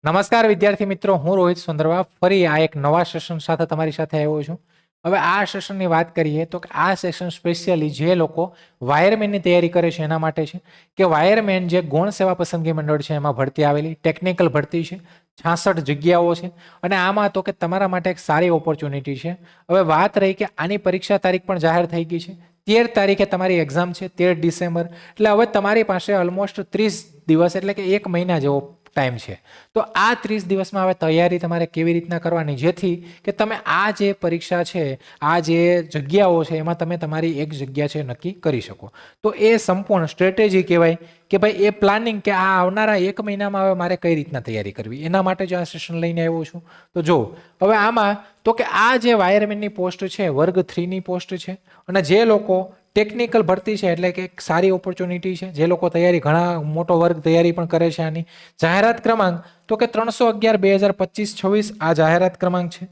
નમસ્કાર વિદ્યાર્થી મિત્રો, હું રોહિત સુંદરવા ફરી આ એક નવા સેશન સાથે તમારી સાથે આવ્યો છું. હવે આ સેશનની વાત કરીએ તો આ સેશન સ્પેશિયલી જે લોકો વાયરમેનની તૈયારી કરે છે એના માટે છે કે વાયરમેન જે ગૌણ સેવા પસંદગી મંડળ છે એમાં ભરતી આવેલી ટેકનિકલ ભરતી છે. 66 જગ્યાઓ છે અને આમાં તો કે તમારા માટે એક સારી ઓપોર્ચ્યુનિટી છે. હવે વાત રહી કે આની પરીક્ષા તારીખ પણ જાહેર થઈ ગઈ છે. 13 તારીખે તમારી એક્ઝામ છે, 13 ડિસેમ્બર. એટલે હવે તમારી પાસે ઓલમોસ્ટ 30 દિવસ એટલે કે 1 મહિના જેવો ટાઈમ છે. તો આ 30 દિવસમાં હવે તૈયારી તમારે કેવી રીતના કરવાની જેથી કે તમે આ જે પરીક્ષા છે, આ જે જગ્યાઓ છે એમાં તમે તમારી એક જગ્યા છે નક્કી કરી શકો. તો એ સંપૂર્ણ સ્ટ્રેટેજી કહેવાય કે ભાઈ એ પ્લાનિંગ કે આ આવનારા 1 મહિનામાં હવે મારે કઈ રીતના તૈયારી કરવી, એના માટે જ આ સેશન લઈને આવ્યો છું. તો જો હવે આમાં તો કે આ જે વાયરમેનની પોસ્ટ છે વર્ગ 3 ની પોસ્ટ છે અને જે લોકો ટેકનિકલ ભરતી છે એટલે કે એક સારી ઓપોર્ચ્યુનિટી છે. જે લોકો તૈયારી ઘણા મોટો વર્ગ તૈયારી પણ કરે છે આની. જાહેરાત ક્રમાંક તો કે 311/2025-26 આ જાહેરાત ક્રમાંક છે.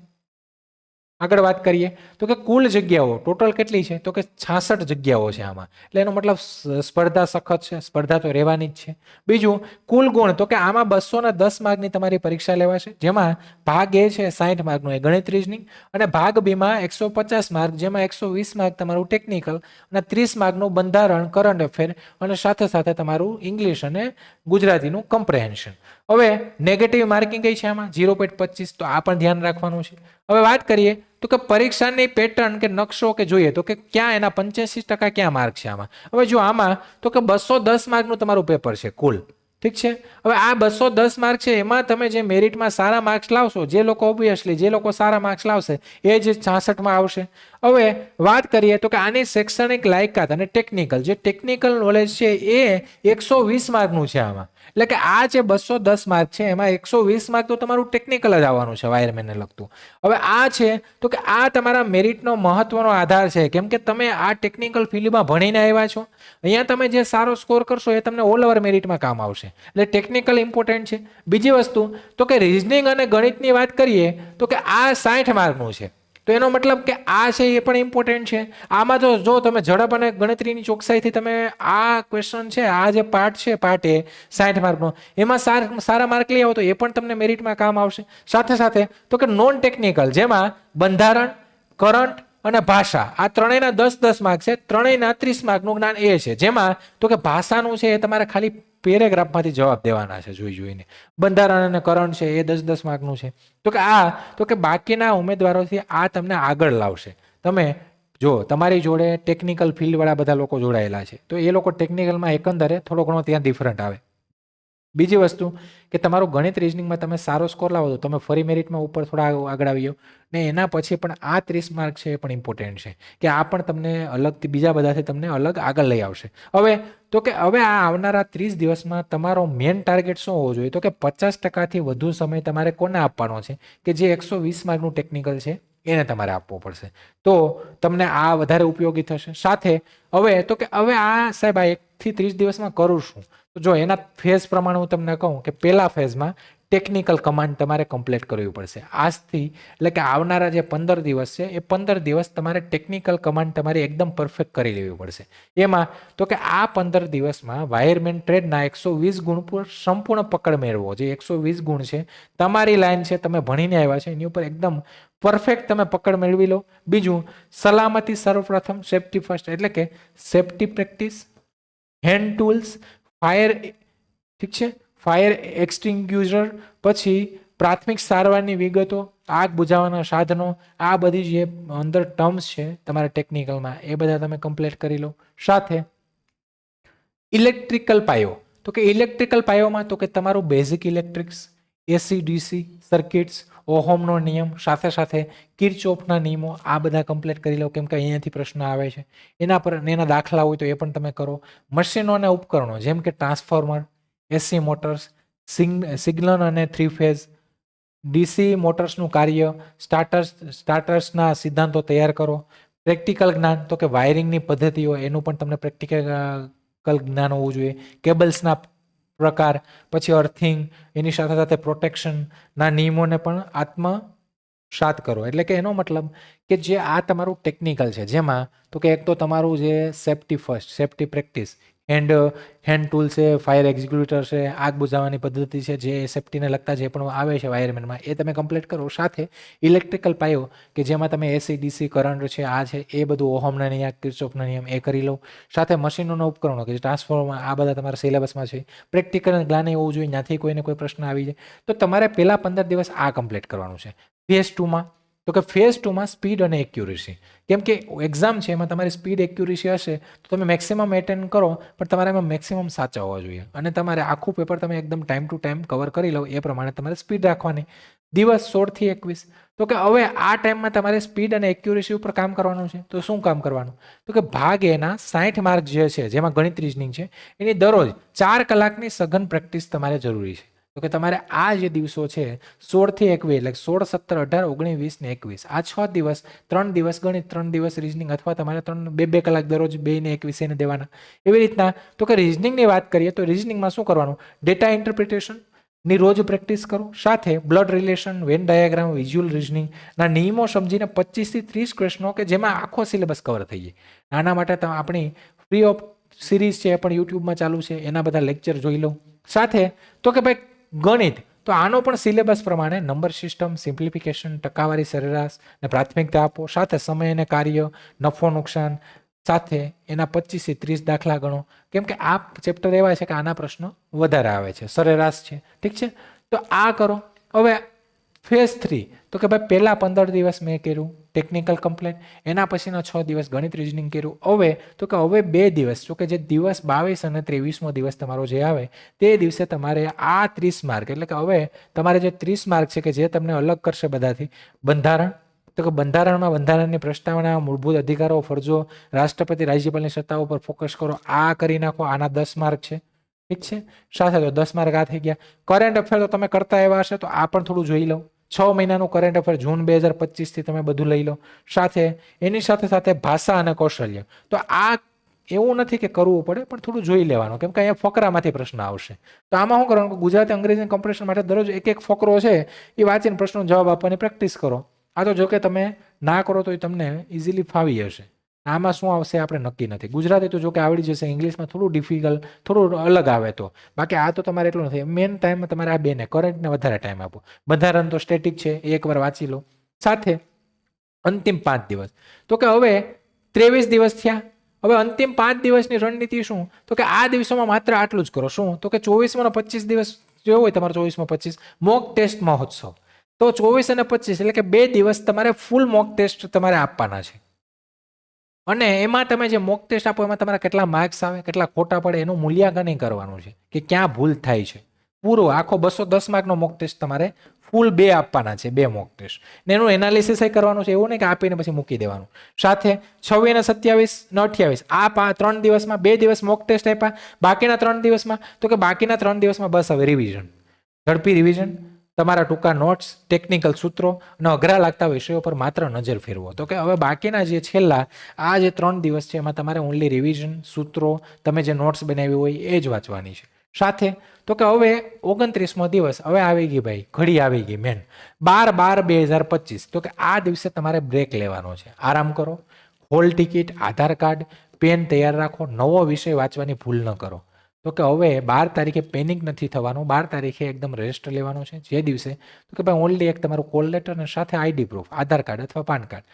આગળ વાત કરીએ તો કે કુલ જગ્યાઓ ટોટલ કેટલી છે તો કે 66 જગ્યાઓ છે આમાં. એટલે એનો મતલબ સ્પર્ધા સખત છે, સ્પર્ધા તો રહેવાની જ છે. બીજું કુલ ગુણ તો કે આમાં 210 માર્કની તમારી પરીક્ષા લેવાશે, જેમાં ભાગ એ છે 60 માર્કનો એ ગણિત રીઝનિંગ અને ભાગ બી માં 150 માર્ક, જેમાં 120 માર્ક તમારું ટેકનિકલ અને 30 માર્કનું બંધારણ, કરંટ અફેર અને સાથે સાથે તમારું ઇંગ્લિશ અને ગુજરાતીનું કમ્પ્રેહેન્શન. હવે નેગેટિવ માર્કિંગ કઈ છે આમાં 0.25, તો આ પણ ધ્યાન રાખવાનું છે. હવે વાત કરીએ તો કે પરીક્ષાની પેટર્ન કે નકશો કે જોઈએ તો કે ક્યાં એના 85% ક્યાં માર્ક છે આમાં. હવે જો આમાં તો કે 210 માર્કનું તમારું પેપર છે કુલ, ઠીક છે. હવે આ 210 માર્ક છે એમાં તમે જે મેરિટમાં સારા માર્ક્સ લાવશો, જે લોકો ઓબ્વિયસલી જે લોકો સારા માર્ક્સ લાવશે એ જ 66માં આવશે. હવે વાત કરીએ તો કે આની શૈક્ષણિક લાયકાત અને ટેકનિકલ, જે ટેકનિકલ નોલેજ છે એ 120 માર્કનું છે આમાં. એટલે કે આ જે 210 માર્ક છે એમાં 120 માર્ક તો તમારું ટેકનિકલ જ આવવાનું છે વાયરમેનને લગતું. હવે આ છે તો કે આ તમારા મેરિટનો મહત્વનો આધાર છે, કેમ કે તમે આ ટેકનિકલ ફિલ્ડમાં ભણીને આવ્યા છો. અહીંયા તમે જે સારો સ્કોર કરશો એ તમને ઓલ ઓવર મેરિટમાં કામ આવશે. એટલે ટેકનિકલ ઇમ્પોર્ટન્ટ છે. બીજી વસ્તુ તો કે રીઝનિંગ અને ગણિતની વાત કરીએ તો કે આ 60 માર્કનું છે. તો એનો મતલબ કે આ છે એ પણ ઇમ્પોર્ટન્ટ છે. આમાં તો જો તમે ઝડપ અને ગણતરીની ચોકસાઈથી તમે આ ક્વેશ્ચન છે, આ જે પાર્ટ છે, પાર્ટ એ 60 માર્કનો, એમાં સારા માર્ક લઈ આવો તો એ પણ તમને મેરિટમાં કામ આવશે. સાથે સાથે તો કે નોન ટેકનિકલ, જેમાં બંધારણ, કરંટ અને ભાષા, આ ત્રણેયના 10-10 માર્ક છે. ત્રણેયના 30 માર્કનું જ્ઞાન એ છે, જેમાં તો કે ભાષાનું છે એ તમારે ખાલી પેરેગ્રાફમાંથી જવાબ દેવાના છે જોઈને. બંધારણ અને કરંટ છે એ 10-10 માર્કનું છે. તો કે બાકીના ઉમેદવારોથી આ તમને આગળ લાવશે. તમે જો તમારી જોડે ટેકનિકલ ફિલ્ડવાળા બધા લોકો જોડાયેલા છે તો એ લોકો ટેકનિકલમાં એકંદરે થોડો ઘણો ત્યાં ડિફરન્ટ આવે. બીજી વસ્તુ કે તમારું ગણિત રીઝનિંગમાં તમે સારો સ્કોર લાવો તો તમે ફરી મેરિટમાં ઉપર થોડા આગળ આવી જાઓ ને એના પછી પણ આ 30 માર્ક છે એ પણ ઇમ્પોર્ટન્ટ છે કે આ પણ તમને અલગથી બીજા બધાથી તમને અલગ આગળ લઈ આવશે. હવે તો કે હવે આ આવનારા 30 દિવસમાં તમારો મેઇન ટાર્ગેટ શું હોવો જોઈએ તો કે 50%થી વધુ સમય તમારે કોને આપવાનો છે કે જે 120 માર્કનું ટેકનિકલ છે એને તમારે આપવો પડશે. તો તમને આ વધારે ઉપયોગી થશે. સાથે હવે તો કે હવે આ સાહેબ આ 1 થી 30 દિવસમાં કરું છું, તો જો એના ફેઝ પ્રમાણે હું તમને કહું કે પહેલા ફેઝમાં ટેકનિકલ કમાન્ડ તમારે કમ્પ્લીટ કરવી પડશે આજથી. એટલે કે આવનારા જે 15 દિવસ છે એ 15 દિવસ તમારે ટેકનિકલ કમાન્ડ તમારી એકદમ પરફેક્ટ કરી લેવી પડશે. એમાં તો કે આ 15 દિવસમાં વાયરમેન ટ્રેડના 120 ગુણ પર સંપૂર્ણ પકડ મેળવો. જે 120 ગુણ છે તમારી લાઈન છે, તમે ભણીને આવ્યા છે એની ઉપર એકદમ પરફેક્ટ તમે પકડ મેળવી લો. બીજું સલામતી સર્વપ્રથમ, સેફટી ફર્સ્ટ, એટલે કે safety practice, hand tools, fire, ઠીક છે, ફાયર એક્સટિંગ્યુઝર, પછી પ્રાથમિક સારવારની વિગતો, આગ બુઝાવવાના સાધનો, આ બધી જે અંદર ટર્મ્સ છે તમારા ટેકનિકલમાં એ બધા તમે કમ્પ્લીટ કરી લો. સાથે ઇલેક્ટ્રિકલ પાયો, તો કે ઇલેક્ટ્રિકલ પાયોમાં તો કે તમારું બેઝિક ઇલેક્ટ્રિક્સ, એસી ડીસી સર્કિટ્સ, ઓહોમનો નિયમ, સાથે સાથે કિર્ચોફના નિયમો, આ બધા કમ્પ્લીટ કરી લો કેમ કે અહીંયાથી પ્રશ્ન આવે છે. એના પર એના દાખલા હોય તો એ પણ તમે કરો. મશીનો અને ઉપકરણો જેમ કે ટ્રાન્સફોર્મર, એસી મોટર્સ, સિગ્નલ અને 3 ફેઝ, ડીસી મોટર્સનું કાર્ય, સ્ટાર્ટર્સના સિદ્ધાંતો તૈયાર કરો. પ્રેક્ટિકલ જ્ઞાન તો કે વાયરિંગની પદ્ધતિઓ, એનું પણ તમને પ્રેક્ટિકલ જ્ઞાન હોવું જોઈએ. કેબલ્સના પ્રકાર, પછી અર્થિંગ, એની સાથે સાથે પ્રોટેક્શનના નિયમોને પણ આત્મસાત કરો. એટલે કે એનો મતલબ કે જે આ તમારું ટેકનિકલ છે જેમાં તો કે એક તો તમારું જે safety first, safety practice, hand tool છે, ફાયર એક્ઝિક્યુટર છે, આગ બુઝાવવાની પદ્ધતિ છે, જે સેફ્ટીને લગતા જે પણ આવે છે વાયરમેનમાં એ તમે કમ્પ્લીટ કરો. સાથે ઇલેક્ટ્રિકલ પાયો કે જેમાં તમે એસી ડીસી કરંટ છે, આ છે એ બધું ઓહમના નિયમ, કિર્ચોફના નિયમ એ કરી લો. સાથે મશીનોના ઉપકરણો કે જે ટ્રાન્સફોર્મર, આ બધા તમારા સિલેબસમાં છે. પ્રેક્ટિકલ જ્ઞાન હોવું જોઈએ, ત્યાંથી કોઈને કોઈ પ્રશ્ન આવી જાય તો તમારે પહેલા 15 દિવસ આ કમ્પ્લીટ કરવાનું છે. ફેઝ 2માં તો કે ફેઝ 2માં સ્પીડ અને એક્યુરેસી, કેમ કે એક્ઝામ છે એમાં તમારી સ્પીડ એક્યુરેસી હશે તો તમે મેક્સિમમ એટેન્ડ કરો, પણ તમારે એમાં મેક્સિમમ સાચા હોવા જોઈએ અને તમારે આખું પેપર તમે એકદમ ટાઈમ ટુ ટાઈમ કવર કરી લો એ પ્રમાણે તમારે સ્પીડ રાખવાની. દિવસ 16 થી 21 તો કે હવે આ ટાઈમમાં તમારે સ્પીડ અને એક્યુરેસી ઉપર કામ કરવાનું છે. તો શું કામ કરવાનું? તો કે ભાગ એના 60 માર્ક જે છે જેમાં ગણિત રીઝનિંગ છે એની દરરોજ 4 કલાકની સઘન પ્રેક્ટિસ તમારે જરૂરી છે. તો કે તમારે આ જે દિવસો છે 16 થી 21 એટલે 16, 17, 18, 19, 20 ને 21 આ 6 દિવસ, 3 દિવસ ગણિત, 3 દિવસ રીઝનિંગ, અથવા તમારે 2 કલાક દરરોજ 2 ને 21 એને દેવાના. એવી રીતના તો કે રીઝનિંગની વાત કરીએ તો રીઝનિંગમાં શું કરવાનું? ડેટા ઇન્ટરપ્રિટેશન ની રોજ પ્રેક્ટિસ કરો. સાથે blood relation, Venn diagram, visual રીઝનિંગના નિયમો સમજીને 25 થી 30 ક્વેશ્ચનો કે જેમાં આખો સિલેબસ કવર થઈ જાય. આના માટે આપણી ફ્રી ઓફ સિરીઝ છે પણ યુટ્યુબમાં ચાલુ છે, એના બધા લેક્ચર જોઈ લો. સાથે તો કે ભાઈ ગણિત તો આનો પણ સિલેબસ પ્રમાણે નંબર સિસ્ટમ, સિમ્પ્લિફિકેશન, ટકાવારી, સરેરાશ ને પ્રાથમિકતા આપો. સાથે સમય અને કાર્ય, નફો નુકસાન, સાથે એના 25 થી 30 દાખલા ગણો, કેમ કે આ ચેપ્ટર એવા છે કે આના પ્રશ્નો વધારે આવે છે, સરેરાશ છે. ઠીક છે, તો આ કરો. હવે ફેઝ 3 તો કે ભાઈ પહેલા 15 દિવસ મેં કર્યું ટેકનિકલ કમ્પ્લીટ, એના પછીના 6 દિવસ ગણિત રીઝનિંગ કર્યું. હવે તો કે હવે 2 દિવસ તો કે જે દિવસ 22 અને 23મો દિવસ તમારો જે આવે તે દિવસે તમારે આ 30 માર્ક એટલે કે હવે તમારે જે 30 માર્ક છે કે જે તમને અલગ કરશે બધાથી, બંધારણ તો કે બંધારણમાં બંધારણની પ્રસ્તાવના, મૂળભૂત અધિકારો, ફરજો, રાષ્ટ્રપતિ રાજ્યપાલની સત્તાઓ પર ફોકસ કરો, આ કરી નાખો. આના 10 માર્ક છે. ઠીક છે, સાથે તો 10 માર્ક આ થઈ ગયા. કરંટ અફેર તો તમે કરતા એવા હશે તો આ પણ થોડું જોઈ લો. 6 મહિનાનું કરંટ અફેર જૂન 2025 થી તમે બધું લઈ લો. સાથે એની સાથે સાથે ભાષા અને કૌશલ્ય તો આ એવું નથી કે કરવું પડે પણ થોડું જોઈ લેવાનું, કેમ કે અહીંયા ફકરામાંથી પ્રશ્ન આવશે. તો આમાં શું કરવાનું? ગુજરાતી અંગ્રેજી કોમ્પિટિશન માટે દરરોજ એક ફકરો છે એ વાંચીને પ્રશ્નો જવાબ આપવાની પ્રેક્ટિસ કરો. આ તો જો કે તમે ના કરો તો તમને ઇઝીલી ફાવી જશે. આમાં શું આવશે આપણે નક્કી નથી. ગુજરાતી તો જો કે આવડી જશે, ઇંગ્લિશમાં થોડું ડિફિકલ્ટ, થોડું અલગ આવે તો, બાકી આ તો તમારે એટલું નથી. મેઇન ટાઈમમાં તમારે આ બેને કરંટને વધારે ટાઈમ આપો. બંધારણ તો સ્ટેટિક છે, એકવાર વાંચી લો. સાથે અંતિમ 5 દિવસ તો કે હવે 23 દિવસ થયા. હવે અંતિમ 5 દિવસની રણનીતિ શું? તો કે આ દિવસોમાં માત્ર આટલું જ કરો. શું? તો કે 24માં 25 દિવસ જે હોય તમારે 24માં 25 મોક ટેસ્ટ મહોત્સવ. તો 24 અને 25 એટલે કે 2 દિવસ તમારે ફૂલ મોક ટેસ્ટ તમારે આપવાના છે. અને એમાં તમે જે મોક ટેસ્ટ આપો એમાં તમારા કેટલા માર્ક્સ આવે, કેટલા ખોટા પડે એનું મૂલ્યાંકન કરવાનું છે કે ક્યાં ભૂલ થાય છે. પૂરો આખો 210 માર્કનો મોક ટેસ્ટ તમારે ફૂલ 2 આપવાના છે, 2 મોક ટેસ્ટ ને એનું એનાલિસિસ કરવાનું છે. એવું નહીં કે આપીને પછી મૂકી દેવાનું. સાથે 26 ને 27 ને 28 આ 3 દિવસમાં 2 દિવસ મોક ટેસ્ટ આપ્યા. બાકીના 3 દિવસમાં તો કે બાકીના 3 દિવસમાં બસ હવે રિવિઝન, ઝડપી રિવિઝન, તમારા ટૂંકા નોટ્સ, ટેકનિકલ સૂત્રો અને અઘરા લાગતા વિષયો પર માત્ર નજર ફેરવો. તો કે હવે બાકીના જે છેલ્લા આ જે 3 દિવસ છે એમાં તમારે ઓનલી રિવિઝન, સૂત્રો, તમે જે નોટ્સ બનાવી હોય એ જ વાંચવાની છે. સાથે તો કે હવે 29મો દિવસ હવે આવી ગઈ ભાઈ, ઘડી આવી ગઈ મેન 12/12/2025 તો કે આ દિવસે તમારે બ્રેક લેવાનો છે. આરામ કરો, હોલ ટિકિટ, આધાર કાર્ડ, પેન તૈયાર રાખો, નવો વિષય વાંચવાની ભૂલ ન કરો. તો કે હવે 12 તારીખે પેનિક નથી થવાનું, 12 તારીખે એકદમ રેસ્ટ લેવાનો છે. જે દિવસે તો કે ભાઈ ઓનલી એક તમારું કોલ લેટર અને સાથે આઈડી પ્રૂફ, આધાર કાર્ડ અથવા પાન કાર્ડ,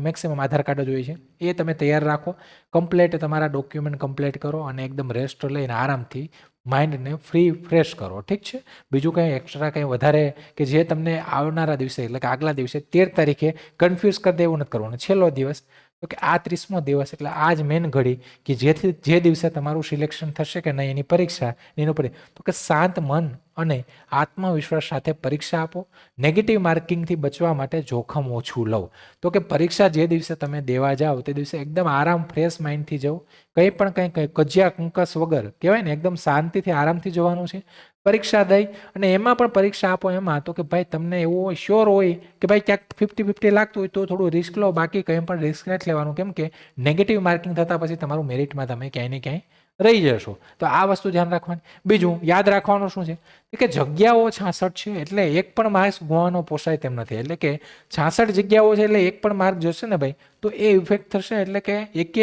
મેક્સિમમ આધાર કાર્ડ જ હોય છે, એ તમે તૈયાર રાખો. કમ્પ્લેટ તમારા ડોક્યુમેન્ટ કમ્પ્લીટ કરો અને એકદમ રેસ્ટ લઈને આરામથી માઇન્ડને ફ્રેશ કરો. ઠીક છે, બીજું કંઈ એક્સ્ટ્રા કંઈ વધારે કે જે તમને આવનારા દિવસે એટલે કે આગલા દિવસે 13 તારીખે કન્ફ્યુઝ કરી દેવું નથી કરવાનું. છેલ્લો દિવસ તો કે આ 30મો દિવસ એટલે આ જ મેન ઘડી કે જેથી જે દિવસે તમારું સિલેક્શન થશે કે નહીં એની પરીક્ષા એની ઉપર તો કે શાંત મન અને આત્મવિશ્વાસ સાથે પરીક્ષા આપો. નેગેટિવ માર્કિંગથી બચવા માટે જોખમ ઓછું લો. તો કે પરીક્ષા જે દિવસે તમે દેવા જાઓ તે દિવસે એકદમ આરામ, ફ્રેશ માઇન્ડથી જાઓ. કંઈ પણ કંઈ કજિયા કુંકસ વગર કહેવાય ને, એકદમ શાંતિથી આરામથી જવાનું છે. પરીક્ષા દઈ અને એમાં પણ પરીક્ષા આપો એમાં તો કે ભાઈ તમને એવું હોય, શ્યોર હોય કે ભાઈ ક્યાંક 50-50 લાગતું હોય તો થોડું રિસ્ક લો, બાકી કંઈ પણ રિસ્ક નથી લેવાનું. કેમ કે નેગેટિવ માર્કિંગ થતાં પછી તમારું મેરિટમાં તમે ક્યાંય ને ક્યાંય રહી જશો. તો આ વસ્તુ ધ્યાન રાખવાની. બીજું યાદ રાખવાનું શું છે કે જગ્યાઓ 66 છે એટલે એક પણ માર્ક્સ ગુમાવવાનો પોસાય તેમ નથી. એટલે કે 66 જગ્યાઓ છે એટલે એક પણ માર્ક જશે ને ભાઈ તો એ ઇફેક્ટ થશે. એટલે કે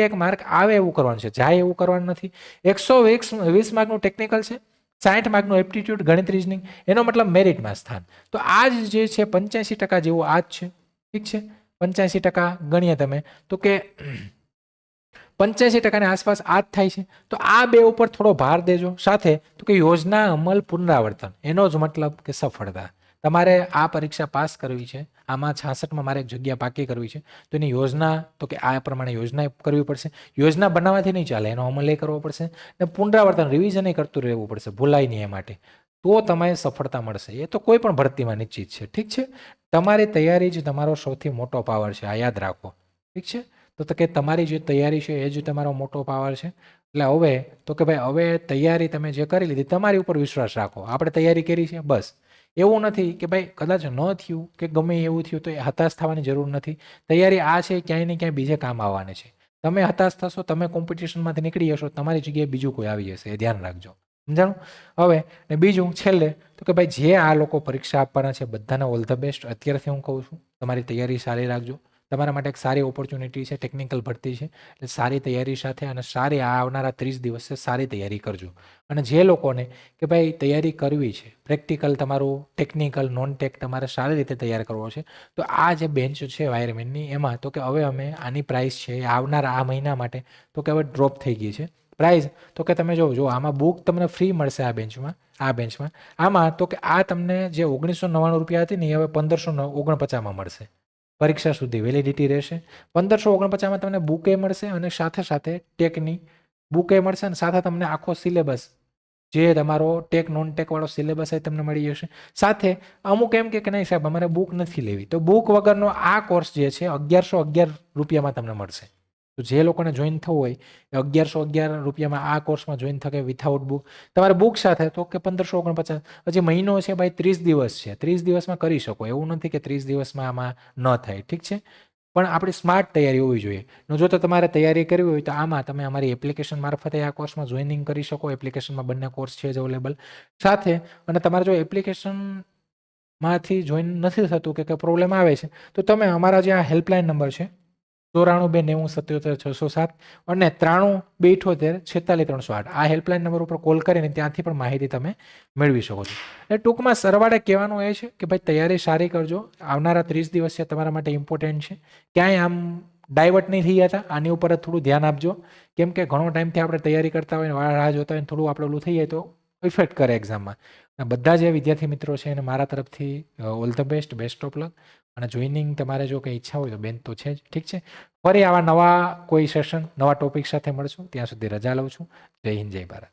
એક માર્ક આવે એવું કરવાનું છે, જાય એવું કરવાનું નથી. 120 માર્કનું ટેકનિકલ છે, 60 માર્કનું એપ્ટિટ્યૂડ ગણિત રીઝનિંગ, એનો મતલબ મેરિટમાં સ્થાન. તો આ જે છે 85% જેવું આ જ છે. ઠીક છે, 85% ગણીએ તમે તો કે 85%ની આસપાસ આ જ થાય છે. તો આ બે ઉપર થોડો ભાર દેજો. સાથે તો કે યોજના અમલ પુનરાવર્તન, એનો જ મતલબ કે સફળતા. તમારે આ પરીક્ષા પાસ કરવી છે, આમાં 66માં મારે એક જગ્યા પાકી કરવી છે, તો એની યોજના તો કે આ પ્રમાણે યોજના કરવી પડશે. યોજના બનાવવાથી નહીં ચાલે, એનો અમલ એ કરવો પડશે અને પુનરાવર્તન રિવિઝન કરતું રહેવું પડશે, ભૂલાય નહીં એ માટે. તો તમારે સફળતા મળશે. એ તો કોઈ પણ ભરતીમાં નિશ્ચિત છે. ઠીક છે, તમારી તૈયારી જ તમારો સૌથી મોટો પાવર છે, આ યાદ રાખો. ઠીક છે, તો કે તમારી જે તૈયારી છે એ જ તમારો મોટો પાવર છે. એટલે હવે તો કે ભાઈ હવે તૈયારી તમે જે કરી લીધી તમારી ઉપર વિશ્વાસ રાખો. આપણે તૈયારી કરી છે બસ. એવું નથી કે ભાઈ કદાચ ન થયું કે ગમે એવું થયું તો એ હતાશ થવાની જરૂર નથી. તૈયારી આ છે ક્યાંય ને ક્યાંય બીજે કામ આવવાની છે. તમે હતાશ થશો, તમે કોમ્પિટિશનમાંથી નીકળી જશો, તમારી જગ્યાએ બીજું કોઈ આવી જશે, એ ધ્યાન રાખજો. સમજાણું? હવે ને બીજું છેલ્લે તો કે ભાઈ જે આ લોકો પરીક્ષા આપવાના છે બધાને ઓલ ધ બેસ્ટ. અત્યારથી હું કહું છું તમારી તૈયારી સારી રાખજો. તમારા માટે એક સારી ઓપોર્ચ્યુનિટી છે, ટેકનિકલ ભરતી છે. એટલે સારી તૈયારી સાથે અને સારી આવનારા 30 દિવસે સારી તૈયારી કરજો. અને જે લોકોને કે ભાઈ તૈયારી કરવી છે, પ્રેક્ટિકલ તમારું ટેકનિકલ નોન ટેક તમારે સારી રીતે તૈયાર કરવો છે, તો આ જે બેન્ચ છે વાયરમેનની એમાં તો કે હવે અમે આની પ્રાઇસ છે આવનારા આ મહિના માટે તો કે હવે ડ્રોપ થઈ ગઈ છે પ્રાઇસ. તો કે તમે જો આમાં બુક તમને ફ્રી મળશે આ બેન્ચમાં. આમાં તો કે આ તમને જે 1999 રૂપિયા હતી ને એ હવે 1549માં મળશે. પરીક્ષા સુધી વેલિડિટી રહેશે. 1549માં તમને બુકે મળશે અને સાથે સાથે ટેકની બુકે મળશે અને સાથે તમને આખો સિલેબસ જે તમારો ટેક નોન ટેક વાળો સિલેબસ એ તમને મળી જશે. સાથે અમુક એમ કે નહીં સાહેબ અમારે બુક નથી લેવી, તો બુક વગરનો આ કોર્સ જે છે 1111 રૂપિયામાં તમને મળશે. તો જે લોકોને જોઈન થવું હોય એ 1111 રૂપિયામાં આ કોર્સમાં જોઈન થકે વિથઆઉટ બુક. તમારે બુક સાથે તો કે 1549. હજી મહિનો છે ભાઈ, 30 દિવસ છે, 30 દિવસમાં કરી શકો. એવું નથી કે 30 દિવસમાં આમાં ન થાય. ઠીક છે, પણ આપણી સ્માર્ટ તૈયારી હોવી જોઈએ. જો તો તમારે તૈયારી કરવી હોય તો આમાં તમે અમારી એપ્લિકેશન મારફતે આ કોર્સમાં જોઈનિંગ કરી શકો. એપ્લિકેશનમાં બંને કોર્સ છે જ અવેલેબલ. સાથે અને તમારે જો એપ્લિકેશનમાંથી જોઈન નથી થતું કે પ્રોબ્લેમ આવે છે તો તમે અમારા જે આ હેલ્પલાઇન નંબર છે 9429770607 અને 9328464308 આ હેલ્પલાઇન નંબર ઉપર કોલ કરીને ત્યાંથી પણ માહિતી તમે મેળવી શકો છો. એટલે ટૂંકમાં સરવાળે કહેવાનું એ છે કે ભાઈ તૈયારી સારી કરજો. આવનારા 30 દિવસ છે તમારા માટે ઇમ્પોર્ટન્ટ છે. ક્યાંય આમ ડાયવર્ટ નહીં થઈ જતા, આની ઉપર જ થોડું ધ્યાન આપજો. કેમ કે ઘણો ટાઈમથી આપણે તૈયારી કરતા હોય ને રાહ જોતા હોય થોડું આપણે ઓલું થઈ જાય તો ઇફેક્ટ કરે એક્ઝામમાં. બધા જે વિદ્યાર્થી મિત્રો છે એને મારા તરફથી all the best of luck. અને જોઈનિંગ તમારે જો કંઈ ઈચ્છા હોય તો બેન તો છે જ. ઠીક છે, ફરી આવા નવા કોઈ સેશન નવા ટોપિક સાથે મળશું. ત્યાં સુધી રજા લઉં છું. જય હિન્દ, જય ભારત.